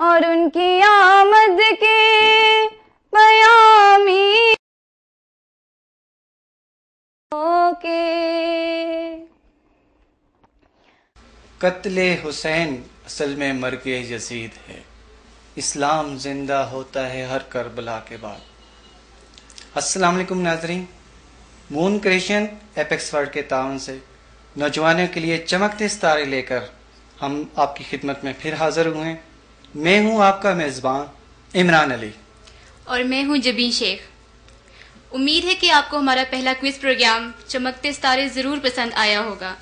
اور ان کی آمد کے پیامی کے۔ قتل حسین اصل میں مرگ یزید ہے، اسلام زندہ ہوتا ہے ہر کربلا کے بعد۔ السلام علیکم ناظرین، مون کریشن ایپیکس ورلڈ کے تعاون سے نوجوانوں کے لیے چمکتے ستارے لے کر ہم آپ کی خدمت میں پھر حاضر ہوئے ہیں۔ میں ہوں آپ کا میزبان عمران علی، اور میں ہوں جبین شیخ۔ امید ہے کہ آپ کو ہمارا پہلا کوئز پروگرام چمکتے ستارے ضرور پسند آیا ہوگا۔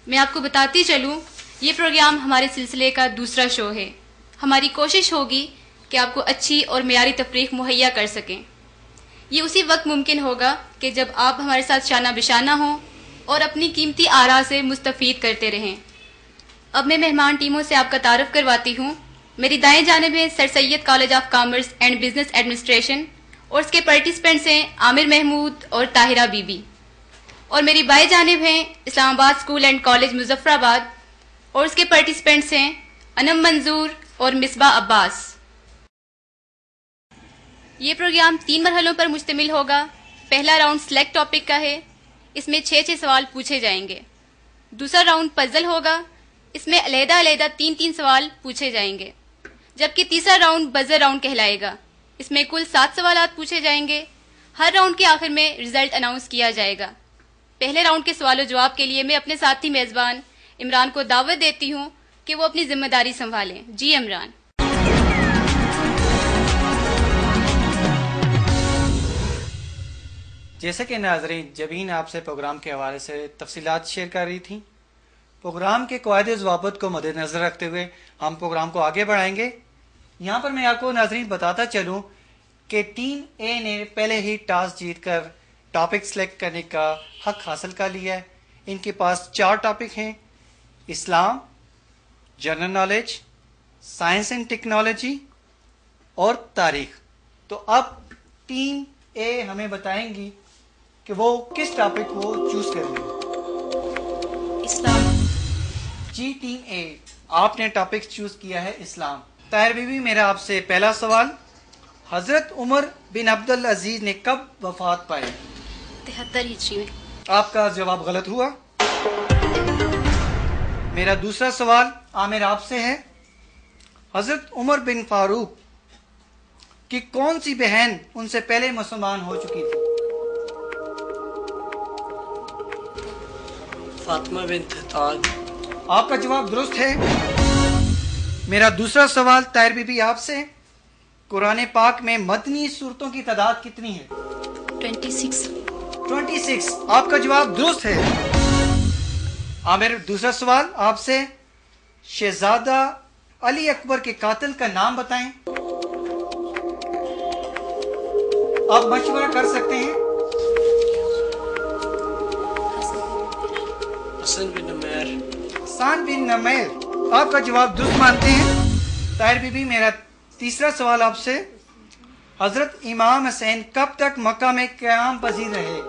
میں آپ کو بتاتی چلوں، یہ پروگرام ہمارے سلسلے کا دوسرا شو ہے۔ ہماری کوشش ہوگی کہ آپ کو اچھی اور معیاری تفریح مہیا کر سکیں۔ یہ اسی وقت ممکن ہوگا کہ جب آپ ہمارے ساتھ شانہ بشانہ ہوں اور اپنی قیمتی آراء سے مستفید کرتے رہیں۔ اب میں مہمان ٹیموں سے آپ کا تعارف کرواتی ہوں۔ میری دائیں جانب ہے sir Syed college of commerce and business administration, اور اس کے پارٹیسپینٹس ہیں عامر محمود اور طاہرہ بی بی۔ اور میری بائیں جانب ہیں اسلام آباد اسکول اینڈ کالج مظفر آباد، اور اس کے پارٹیسپینٹس ہیں انم منظور اور مصباح عباس۔ یہ پروگرام 3 مرحلوں پر مشتمل ہوگا۔ پہلا راؤنڈ سلیکٹ ٹاپک کا ہے، اس میں 6 سوال پوچھے جائیں گے۔ دوسرا راؤنڈ پزل ہوگا، اس میں علیحدہ علیحدہ 3 سوال پوچھے جائیں گے، جبکہ تیسرا راؤنڈ بزر راؤنڈ کہلائے گا، اس میں کل 7 سوالات پوچھے جائیں گے۔ ہر راؤنڈ کے آخر میں رزلٹ اناؤنس کیا جائے گا۔ پہلے راؤنڈ کے سوال و جواب کے لیے میں اپنے ساتھی میزبان عمران کو دعوت دیتی ہوں کہ وہ اپنی ذمہ داری سنبھالیں۔ جی عمران۔ جیسا کہ ناظرین جبین آپ سے پروگرام کے حوالے سے تفصیلات شیئر کر رہی تھیں، پروگرام کے قواعد و ضوابط کو مد نظر رکھتے ہوئے ہم پروگرام کو آگے بڑھائیں گے۔ یہاں پر میں آپ کو ناظرین بتاتا چلوں کہ ٹیم اے نے پہلے ہی ٹاس جیت کر ٹاپک سلیکٹ کرنے کا حق حاصل کر لیا ہے۔ ان کے پاس 4 ٹاپک ہیں: اسلام، general knowledge, science and technology اور تاریخ۔ تو اب ٹیم اے ہمیں بتائیں گی کہ وہ کس ٹاپک کو چوز کریں گے۔ اسلام۔ جی ٹیم اے، آپ نے ٹاپک چوز کیا ہے اسلام۔ طاہر بی بی، میرا آپ سے پہلا سوال، حضرت عمر بن عبدالعزیز نے کب وفات پائی؟ 73 ہجری میں۔ آپ کا جواب غلط ہوا۔ میرا دوسرا سوال عامر آپ سے ہے، حضرت عمر بن فاروق کی کون سی بہن ان سے پہلے مسلمان ہو چکی تھی؟ فاطمہ بنت تاج۔ آپ کا جواب درست ہے۔ میرا دوسرا سوال طاہر بی بی آپ سے، قرآن پاک میں مدنی سورتوں کی تعداد کتنی ہے؟ 26۔ آپ کا جواب درست ہے۔ عامر، دوسرا سوال آپ سے، شہزادہ علی اکبر کے قاتل کا نام بتائیں۔ آپ مشورہ کر سکتے ہیں۔ حسن بن نمیر۔ حسان بن نمیر، آپ کا جواب درست مانتے ہیں۔ طاہر بی بی، میرا تیسرا سوال آپ سے، حضرت امام حسین کب تک مکہ میں قیام پذیر رہے؟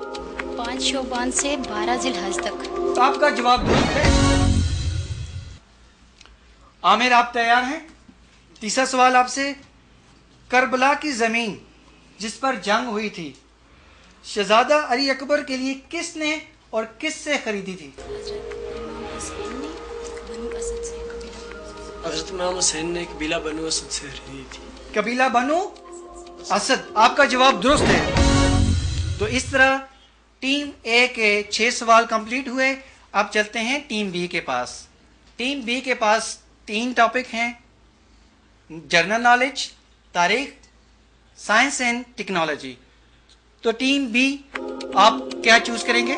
5 شعبان سے 12 ذی الحج تک۔ آپ کا جواب درست ہے۔ عامر، آپ تیار ہیں؟ تیسرا سوال آپ سے، کربلا کی زمین جس پر جنگ ہوئی تھی شہزادہ علی اکبر کے لیے کس نے اور کس سے خریدی تھی؟ حضرت امام حسین نے قبیلہ بنو اسد سے خریدی تھی۔ قبیلہ بنو اسد، آپ کا جواب درست ہے۔ تو اس طرح ٹیم اے کے 6 سوال کمپلیٹ ہوئے۔ اب چلتے ہیں ٹیم بی کے پاس۔ ٹیم بی کے پاس 3 ٹاپک ہیں: جنرل نالج، تاریخ، سائنس اینڈ ٹیکنالوجی۔ تو ٹیم بی، آپ کیا چوز کریں گے؟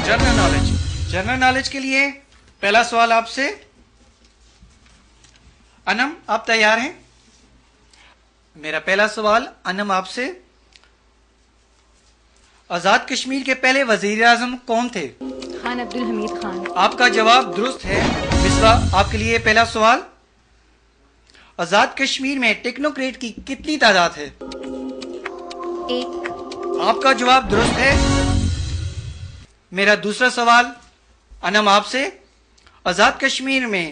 General knowledge. جنرل نالج کے لیے پہلا سوال آپ سے، انم آپ تیار ہیں؟ میرا پہلا سوال انم آپ سے، آزاد کشمیر کے پہلے وزیر اعظم کون تھے؟ خان عبد الحمید خان۔ آپ کا جواب درست ہے۔ مصباح، آپ کے لیے پہلا سوال، آزاد کشمیر میں ٹیکنوکریٹ کی کتنی تعداد ہے؟ 1۔ آپ کا جواب درست ہے۔ میرا دوسرا سوال انم آپ سے، آزاد کشمیر میں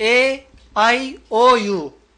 AIOU